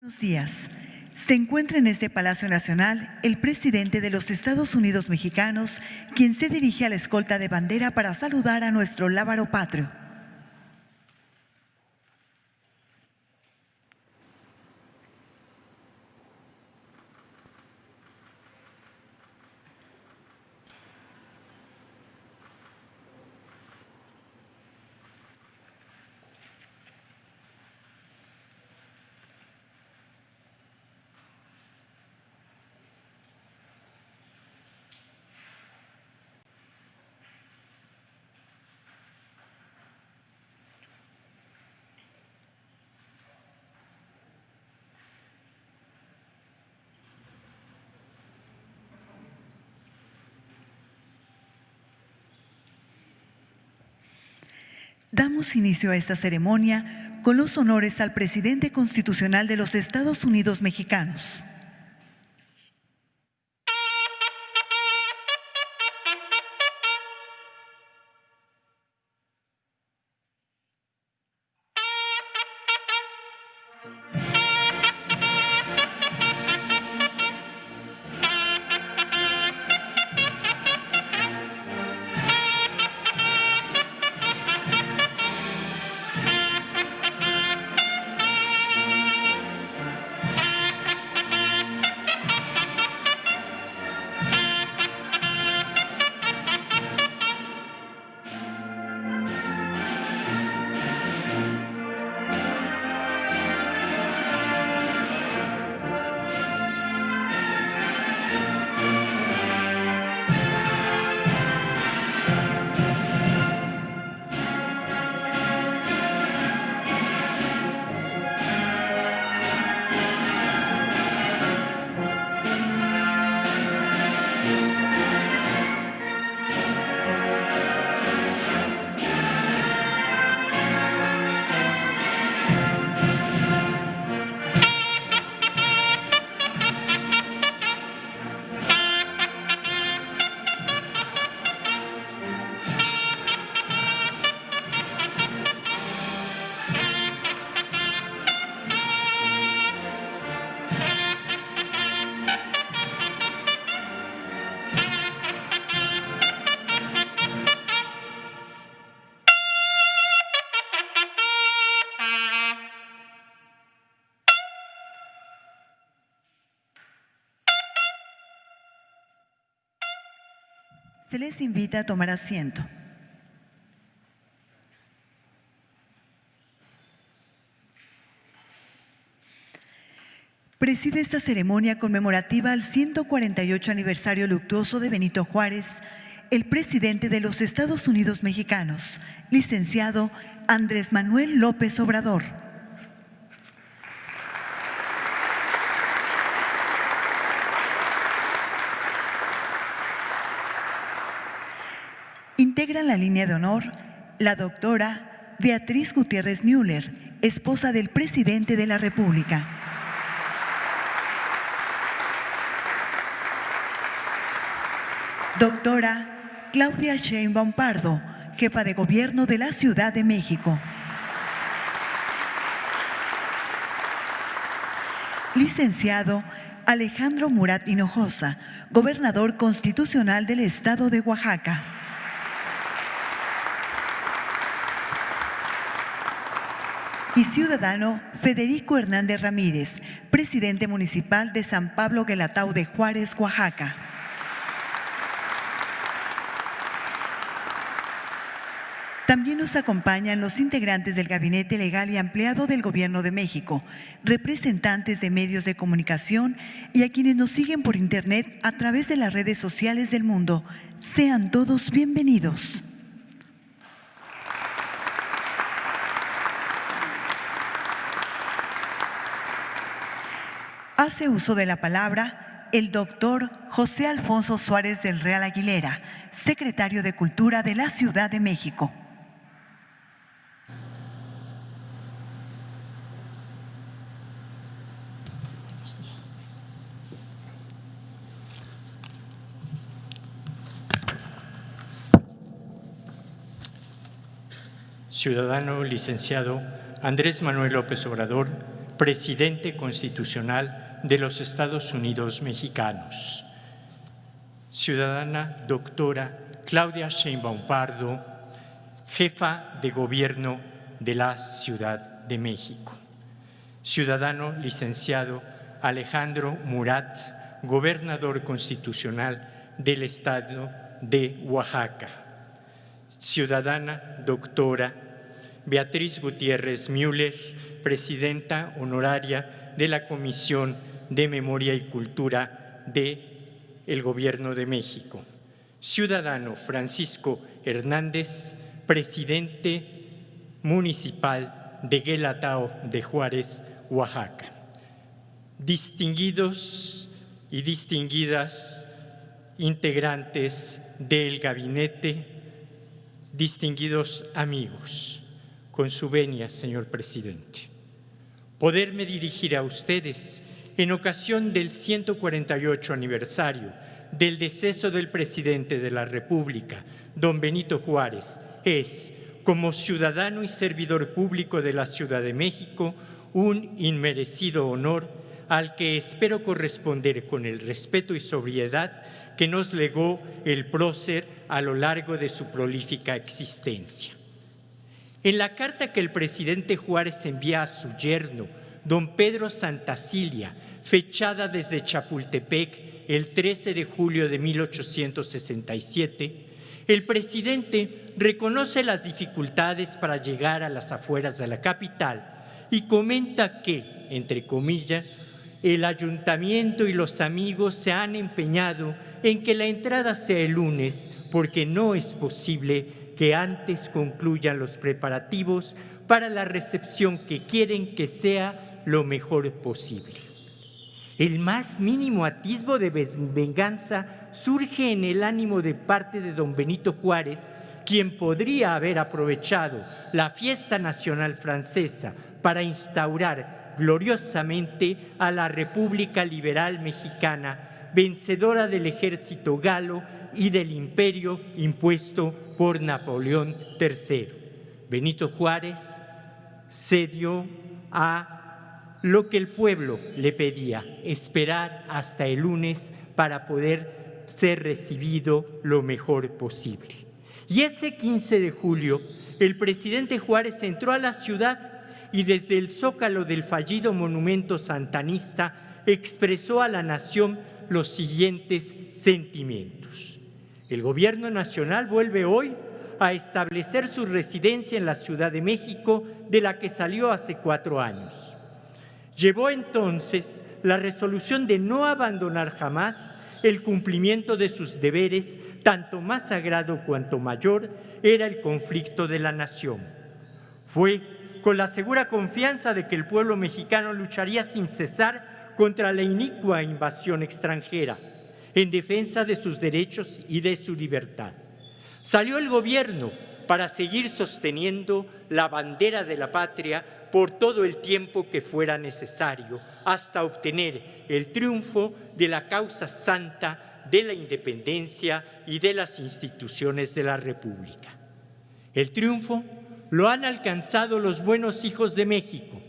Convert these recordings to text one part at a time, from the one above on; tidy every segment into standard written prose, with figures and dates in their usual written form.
Buenos días. Se encuentra en este Palacio Nacional el presidente de los Estados Unidos mexicanos, quien se dirige a la escolta de bandera para saludar a nuestro lábaro patrio. Damos inicio a esta ceremonia con los honores al presidente constitucional de los Estados Unidos mexicanos. Se les invita a tomar asiento. Preside esta ceremonia conmemorativa al 148 aniversario luctuoso de Benito Juárez, el presidente de los Estados Unidos mexicanos, licenciado Andrés Manuel López Obrador. Integran la línea de honor la doctora Beatriz Gutiérrez Müller, esposa del presidente de la República. Doctora Claudia Sheinbaum Pardo, jefa de gobierno de la Ciudad de México. Licenciado Alejandro Murat Hinojosa, gobernador constitucional del Estado de Oaxaca. Y ciudadano Federico Hernández Ramírez, presidente municipal de San Pablo Guelatao de Juárez, Oaxaca. También nos acompañan los integrantes del Gabinete Legal y Ampliado del Gobierno de México, representantes de medios de comunicación y a quienes nos siguen por Internet a través de las redes sociales del mundo. Sean todos bienvenidos. Hace uso de la palabra el doctor José Alfonso Suárez del Real Aguilera, secretario de Cultura de la Ciudad de México. Ciudadano licenciado Andrés Manuel López Obrador, presidente constitucional de los Estados Unidos mexicanos. Ciudadana doctora Claudia Sheinbaum Pardo, jefa de gobierno de la Ciudad de México. Ciudadano licenciado Alejandro Murat, gobernador constitucional del Estado de Oaxaca. Ciudadana doctora Beatriz Gutiérrez Müller, presidenta honoraria de la Comisión de Memoria y Cultura del Gobierno de México. Ciudadano Francisco Hernández, presidente municipal de Guelatao de Juárez, Oaxaca. Distinguidos y distinguidas integrantes del gabinete, distinguidos amigos, con su venia, señor presidente, poderme dirigir a ustedes en ocasión del 148 aniversario del deceso del presidente de la República, don Benito Juárez, es, como ciudadano y servidor público de la Ciudad de México, un inmerecido honor al que espero corresponder con el respeto y sobriedad que nos legó el prócer a lo largo de su prolífica existencia. En la carta que el presidente Juárez envía a su yerno, don Pedro Santacilia, fechada desde Chapultepec el 13 de julio de 1867, el presidente reconoce las dificultades para llegar a las afueras de la capital y comenta que, entre comillas, el ayuntamiento y los amigos se han empeñado en que la entrada sea el lunes porque no es posible que antes concluyan los preparativos para la recepción que quieren que sea lo mejor posible. El más mínimo atisbo de venganza surge en el ánimo de parte de don Benito Juárez, quien podría haber aprovechado la fiesta nacional francesa para instaurar gloriosamente a la República Liberal Mexicana, vencedora del ejército galo y del imperio impuesto por Napoleón III. Benito Juárez cedió a lo que el pueblo le pedía, esperar hasta el lunes para poder ser recibido lo mejor posible. Y ese 15 de julio, el presidente Juárez entró a la ciudad y desde el zócalo del fallido monumento santanista expresó a la nación los siguientes sentimientos. El gobierno nacional vuelve hoy a establecer su residencia en la Ciudad de México, de la que salió hace 4 años. Llevó entonces la resolución de no abandonar jamás el cumplimiento de sus deberes, tanto más sagrado cuanto mayor era el conflicto de la nación. Fue con la segura confianza de que el pueblo mexicano lucharía sin cesar contra la inicua invasión extranjera, en defensa de sus derechos y de su libertad. Salió el gobierno para seguir sosteniendo la bandera de la patria por todo el tiempo que fuera necesario, hasta obtener el triunfo de la causa santa de la independencia y de las instituciones de la República. El triunfo lo han alcanzado los buenos hijos de México,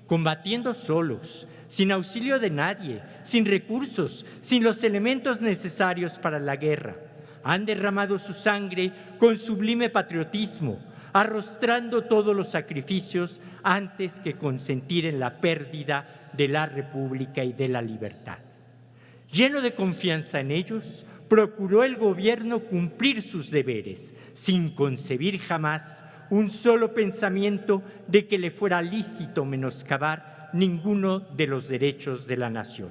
combatiendo solos, sin auxilio de nadie, sin recursos, sin los elementos necesarios para la guerra. Han derramado su sangre con sublime patriotismo, arrostrando todos los sacrificios antes que consentir en la pérdida de la República y de la libertad. Lleno de confianza en ellos, procuró el gobierno cumplir sus deberes, sin concebir jamás un solo pensamiento de que le fuera lícito menoscabar ninguno de los derechos de la nación.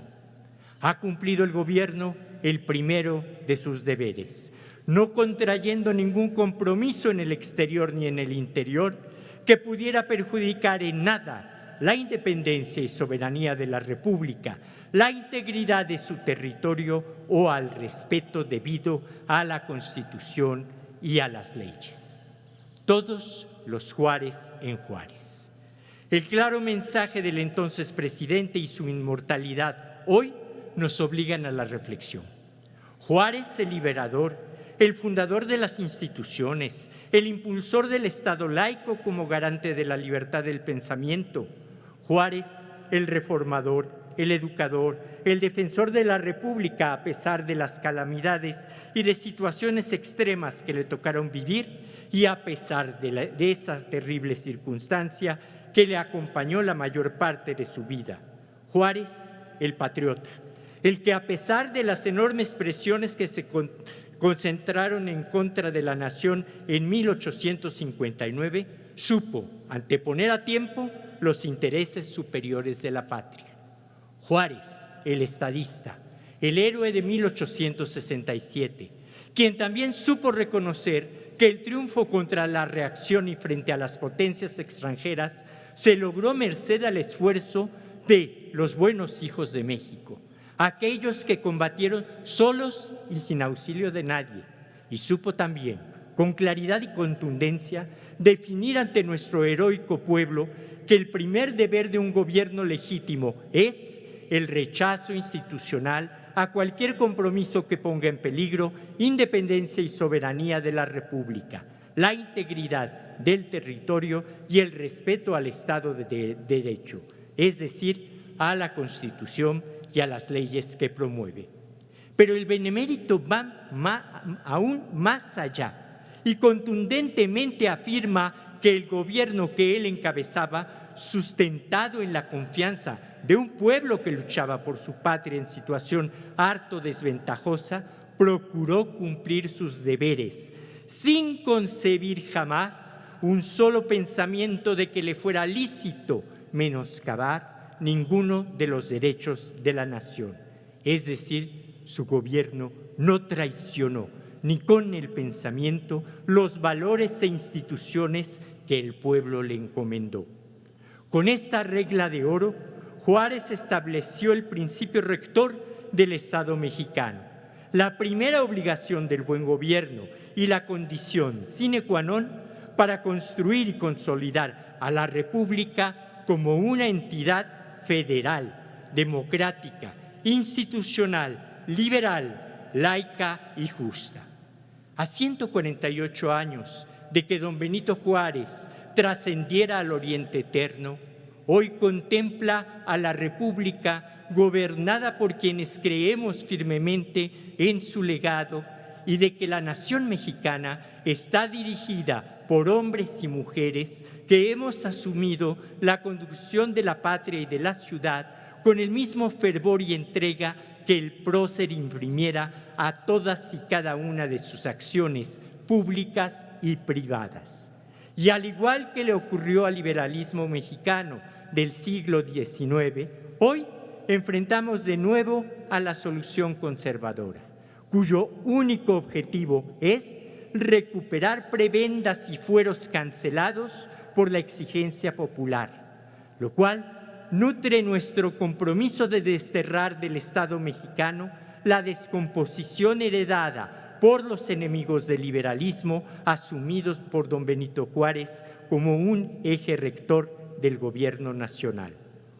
Ha cumplido el gobierno el primero de sus deberes, no contrayendo ningún compromiso en el exterior ni en el interior que pudiera perjudicar en nada la independencia y soberanía de la República, la integridad de su territorio o al respeto debido a la Constitución y a las leyes. Todos los Juárez en Juárez. El claro mensaje del entonces presidente y su inmortalidad hoy nos obligan a la reflexión. Juárez, el liberador, el fundador de las instituciones, el impulsor del Estado laico como garante de la libertad del pensamiento. Juárez, el reformador, el educador, el defensor de la República a pesar de las calamidades y de situaciones extremas que le tocaron vivir y a pesar de esa terrible circunstancia que le acompañó la mayor parte de su vida. Juárez, el patriota, el que a pesar de las enormes presiones que se concentraron en contra de la nación en 1859, supo anteponer a tiempo los intereses superiores de la patria. Juárez, el estadista, el héroe de 1867, quien también supo reconocer que el triunfo contra la reacción y frente a las potencias extranjeras se logró merced al esfuerzo de los buenos hijos de México, aquellos que combatieron solos y sin auxilio de nadie, y supo también, con claridad y contundencia, definir ante nuestro heroico pueblo que el primer deber de un gobierno legítimo es el rechazo institucional a cualquier compromiso que ponga en peligro independencia y soberanía de la República, la integridad del territorio y el respeto al Estado de Derecho, es decir, a la Constitución y a las leyes que promueve. Pero el benemérito va aún más allá y contundentemente afirma que el gobierno que él encabezaba, sustentado en la confianza de un pueblo que luchaba por su patria en situación harto desventajosa, procuró cumplir sus deberes, sin concebir jamás un solo pensamiento de que le fuera lícito menoscabar ninguno de los derechos de la nación. Es decir, su gobierno no traicionó ni con el pensamiento los valores e instituciones que el pueblo le encomendó. Con esta regla de oro, Juárez estableció el principio rector del Estado mexicano, la primera obligación del buen gobierno y la condición sine qua non para construir y consolidar a la República como una entidad federal, democrática, institucional, liberal, laica y justa. A 148 años de que don Benito Juárez trascendiera al Oriente Eterno, hoy contempla a la República gobernada por quienes creemos firmemente en su legado y de que la nación mexicana está dirigida por hombres y mujeres que hemos asumido la conducción de la patria y de la ciudad con el mismo fervor y entrega que el prócer imprimiera a todas y cada una de sus acciones públicas y privadas. Y al igual que le ocurrió al liberalismo mexicano del siglo XIX, hoy enfrentamos de nuevo a la solución conservadora, cuyo único objetivo es recuperar prebendas y fueros cancelados por la exigencia popular, lo cual nutre nuestro compromiso de desterrar del Estado mexicano la descomposición heredada por los enemigos del liberalismo asumidos por don Benito Juárez como un eje rector del gobierno nacional.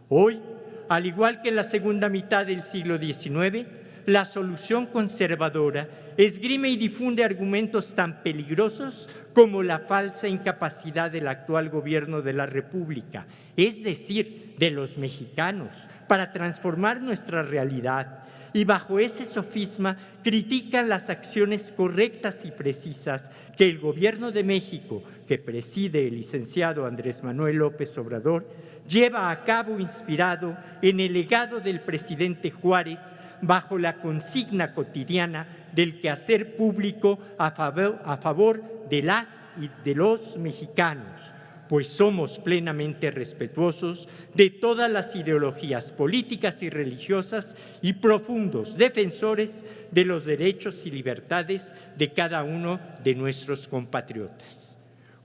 Hoy, al igual que en la segunda mitad del siglo XIX, la solución conservadora esgrime y difunde argumentos tan peligrosos como la falsa incapacidad del actual gobierno de la República, es decir, de los mexicanos, para transformar nuestra realidad. Y bajo ese sofisma critican las acciones correctas y precisas que el Gobierno de México, que preside el licenciado Andrés Manuel López Obrador, lleva a cabo inspirado en el legado del presidente Juárez bajo la consigna cotidiana del quehacer público a favor de las y de los mexicanos, pues somos plenamente respetuosos de todas las ideologías políticas y religiosas y profundos defensores de los derechos y libertades de cada uno de nuestros compatriotas.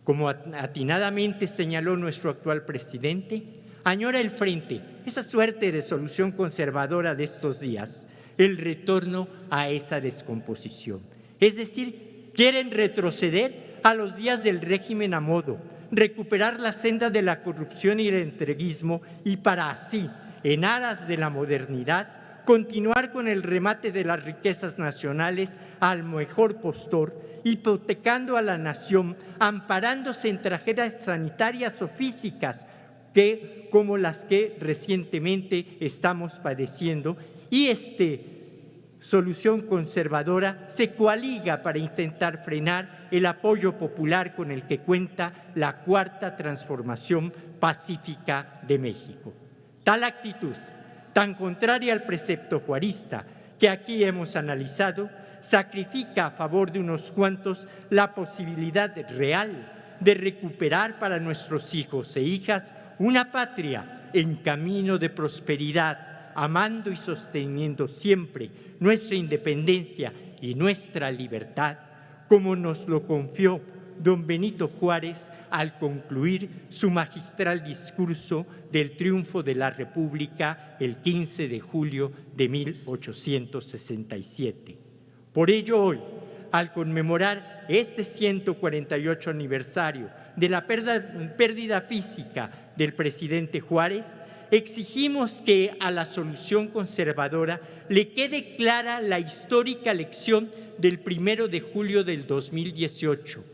Como atinadamente señaló nuestro actual presidente, añora el frente, esa suerte de solución conservadora de estos días, el retorno a esa descomposición. Es decir, quieren retroceder a los días del régimen a modo, recuperar la senda de la corrupción y el entreguismo y para así, en aras de la modernidad, continuar con el remate de las riquezas nacionales al mejor postor, hipotecando a la nación, amparándose en tragedias sanitarias o físicas, como las que recientemente estamos padeciendo, y esta solución conservadora se coaliga para intentar frenar el apoyo popular con el que cuenta la Cuarta Transformación Pacífica de México. Tal actitud, tan contraria al precepto juarista que aquí hemos analizado, sacrifica a favor de unos cuantos la posibilidad real de recuperar para nuestros hijos e hijas una patria en camino de prosperidad, amando y sosteniendo siempre nuestra independencia y nuestra libertad, como nos lo confió don Benito Juárez al concluir su magistral discurso del triunfo de la República el 15 de julio de 1867. Por ello hoy, al conmemorar este 148 aniversario de la pérdida física del presidente Juárez, exigimos que a la solución conservadora le quede clara la histórica lección del 1 de julio del 2018.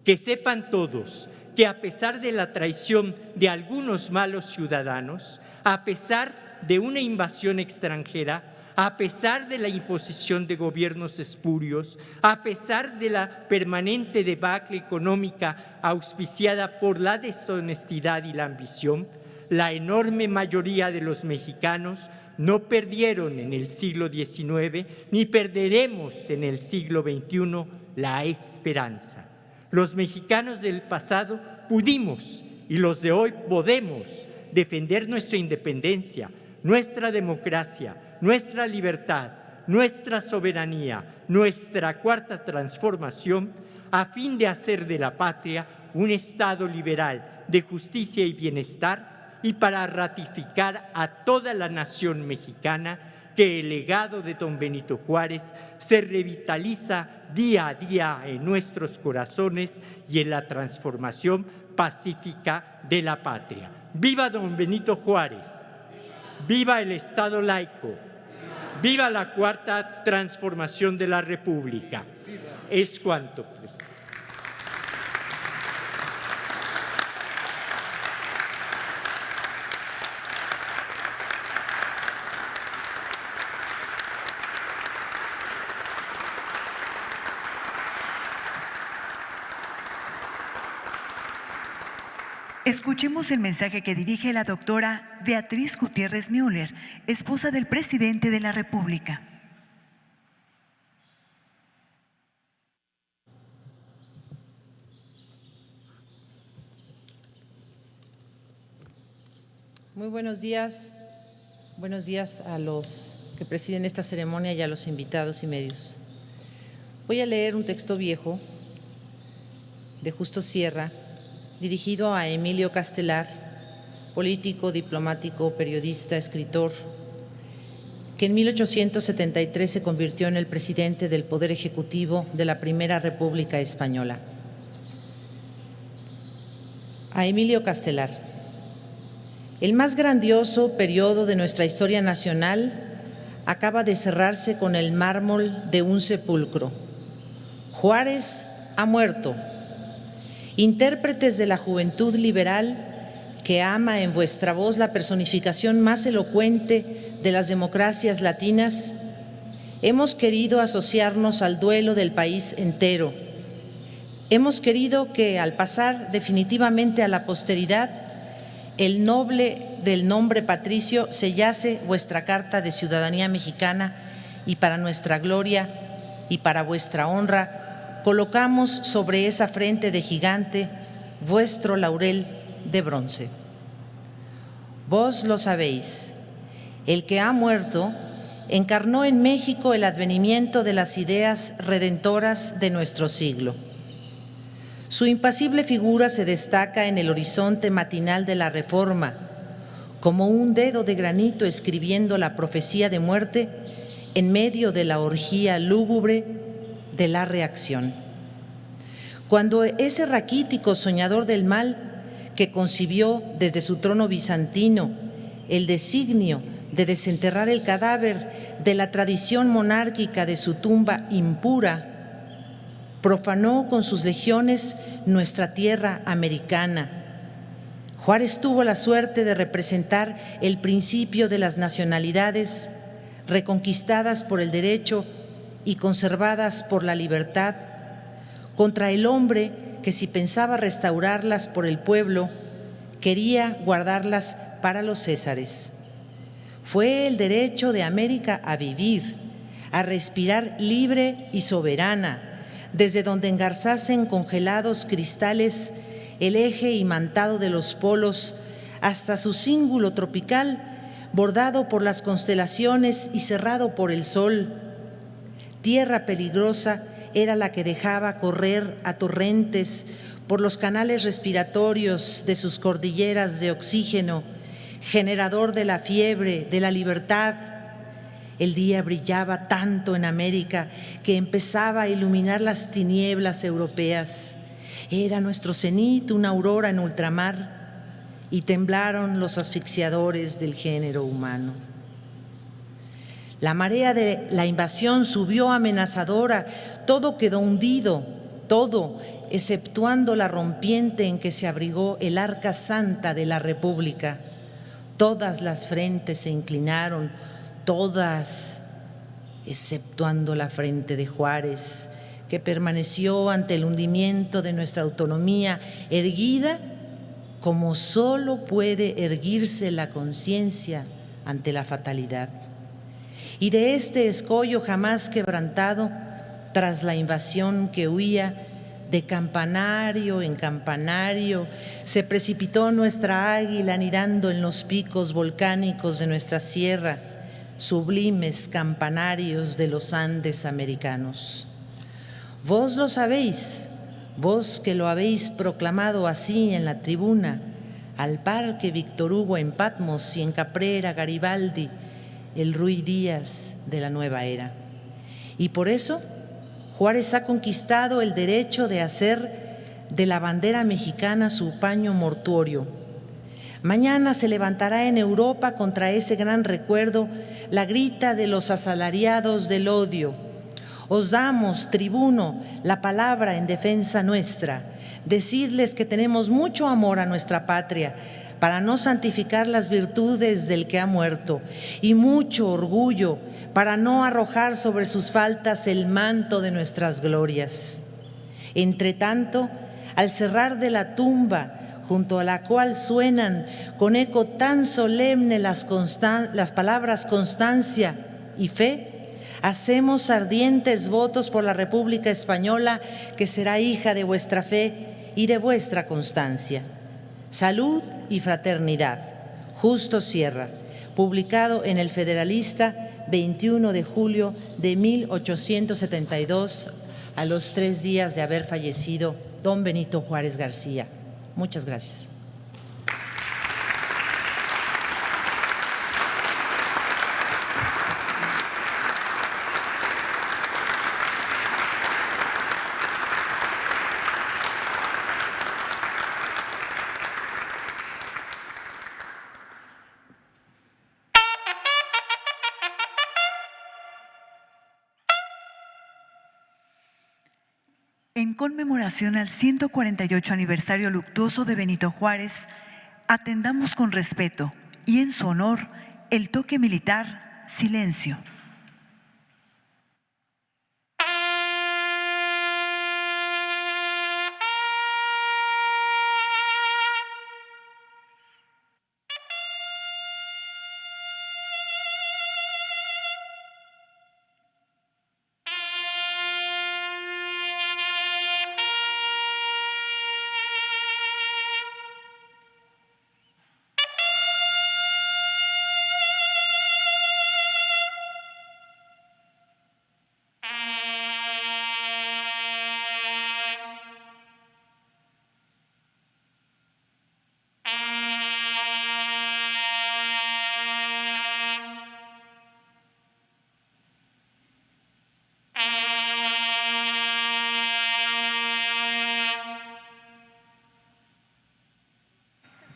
Que sepan todos que a pesar de la traición de algunos malos ciudadanos, a pesar de una invasión extranjera, a pesar de la imposición de gobiernos espurios, a pesar de la permanente debacle económica auspiciada por la deshonestidad y la ambición, la enorme mayoría de los mexicanos no perdieron en el siglo XIX ni perderemos en el siglo XXI la esperanza. Los mexicanos del pasado pudimos y los de hoy podemos defender nuestra independencia, nuestra democracia, nuestra libertad, nuestra soberanía, nuestra cuarta transformación, a fin de hacer de la patria un Estado liberal de justicia y bienestar, y para ratificar a toda la nación mexicana que el legado de don Benito Juárez se revitaliza día a día en nuestros corazones y en la transformación pacífica de la patria. ¡Viva don Benito Juárez! ¡Viva el Estado laico! ¡Viva la Cuarta Transformación de la República! Es cuanto, presidente. Escuchemos el mensaje que dirige la doctora Beatriz Gutiérrez Müller, esposa del presidente de la República. Muy buenos días a los que presiden esta ceremonia y a los invitados y medios. Voy a leer un texto viejo de Justo Sierra, dirigido a Emilio Castelar, político, diplomático, periodista, escritor, que en 1873 se convirtió en el presidente del Poder Ejecutivo de la Primera República Española. A Emilio Castelar. El más grandioso periodo de nuestra historia nacional acaba de cerrarse con el mármol de un sepulcro. Juárez ha muerto. Intérpretes de la juventud liberal que ama en vuestra voz la personificación más elocuente de las democracias latinas, hemos querido asociarnos al duelo del país entero. Hemos querido que al pasar definitivamente a la posteridad, el noble del nombre patricio sellase vuestra Carta de Ciudadanía Mexicana y para nuestra gloria y para vuestra honra colocamos sobre esa frente de gigante vuestro laurel de bronce. Vos lo sabéis, el que ha muerto encarnó en México el advenimiento de las ideas redentoras de nuestro siglo. Su impasible figura se destaca en el horizonte matinal de la Reforma, como un dedo de granito escribiendo la profecía de muerte en medio de la orgía lúgubre de la reacción. Cuando ese raquítico soñador del mal, que concibió desde su trono bizantino el designio de desenterrar el cadáver de la tradición monárquica de su tumba impura, profanó con sus legiones nuestra tierra americana. Juárez tuvo la suerte de representar el principio de las nacionalidades reconquistadas por el derecho y conservadas por la libertad, contra el hombre que, si pensaba restaurarlas por el pueblo, quería guardarlas para los césares. Fue el derecho de América a vivir, a respirar libre y soberana, desde donde engarzasen congelados cristales el eje imantado de los polos hasta su cíngulo tropical, bordado por las constelaciones y cerrado por el sol. Tierra peligrosa era la que dejaba correr a torrentes por los canales respiratorios de sus cordilleras de oxígeno, generador de la fiebre, de la libertad. El día brillaba tanto en América que empezaba a iluminar las tinieblas europeas. Era nuestro cenit una aurora en ultramar, y temblaron los asfixiadores del género humano. La marea de la invasión subió amenazadora, todo quedó hundido, todo, exceptuando la rompiente en que se abrigó el arca santa de la República. Todas las frentes se inclinaron, todas, exceptuando la frente de Juárez, que permaneció ante el hundimiento de nuestra autonomía, erguida como solo puede erguirse la conciencia ante la fatalidad. Y de este escollo jamás quebrantado, tras la invasión que huía, de campanario en campanario, se precipitó nuestra águila anidando en los picos volcánicos de nuestra sierra, sublimes campanarios de los Andes americanos. Vos lo sabéis, vos que lo habéis proclamado así en la tribuna, al par que Víctor Hugo en Patmos y en Caprera Garibaldi, el Ruy Díaz de la nueva era. Y por eso Juárez ha conquistado el derecho de hacer de la bandera mexicana su paño mortuorio. Mañana se levantará en Europa contra ese gran recuerdo la grita de los asalariados del odio. Os damos, tribuno, la palabra en defensa nuestra. Decidles que tenemos mucho amor a nuestra patria para no santificar las virtudes del que ha muerto, y mucho orgullo para no arrojar sobre sus faltas el manto de nuestras glorias. Entre tanto, al cerrar de la tumba, junto a la cual suenan con eco tan solemne las palabras constancia y fe, hacemos ardientes votos por la República Española, que será hija de vuestra fe y de vuestra constancia. Salud y fraternidad. Justo Sierra, publicado en El Federalista, 21 de julio de 1872, a los 3 días de haber fallecido don Benito Juárez García. Muchas gracias. En conmemoración al 148 aniversario luctuoso de Benito Juárez, atendamos con respeto y en su honor el toque militar silencio.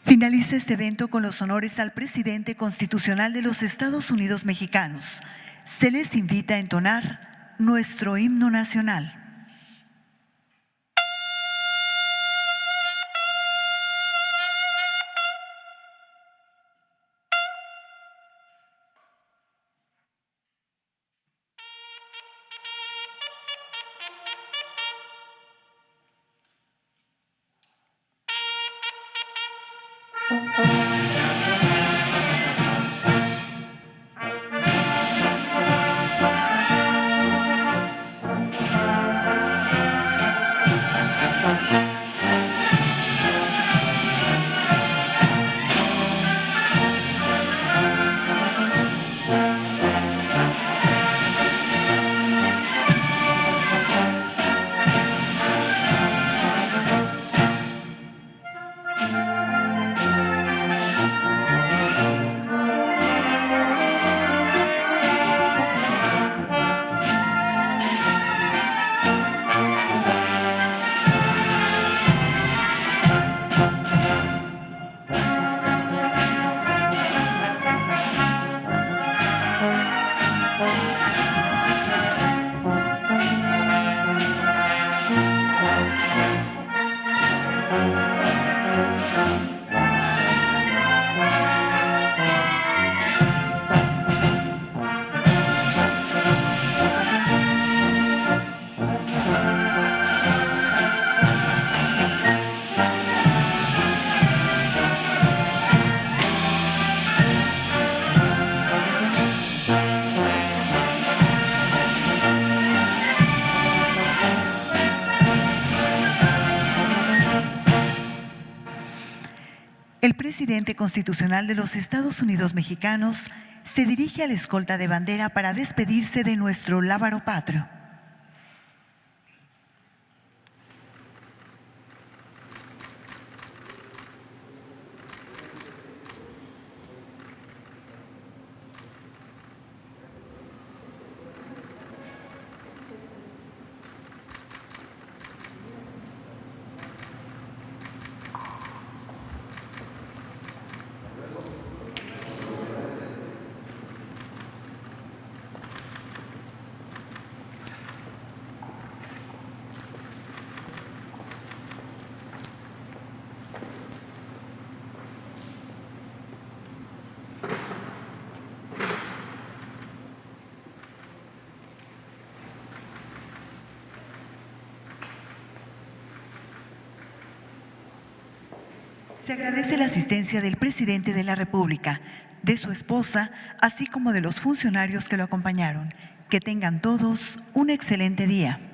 Finaliza este evento con los honores al presidente constitucional de los Estados Unidos mexicanos. Se les invita a entonar nuestro himno nacional. El presidente constitucional de los Estados Unidos mexicanos se dirige a la escolta de bandera para despedirse de nuestro lábaro patrio. Se agradece la asistencia del presidente de la República, de su esposa, así como de los funcionarios que lo acompañaron. Que tengan todos un excelente día.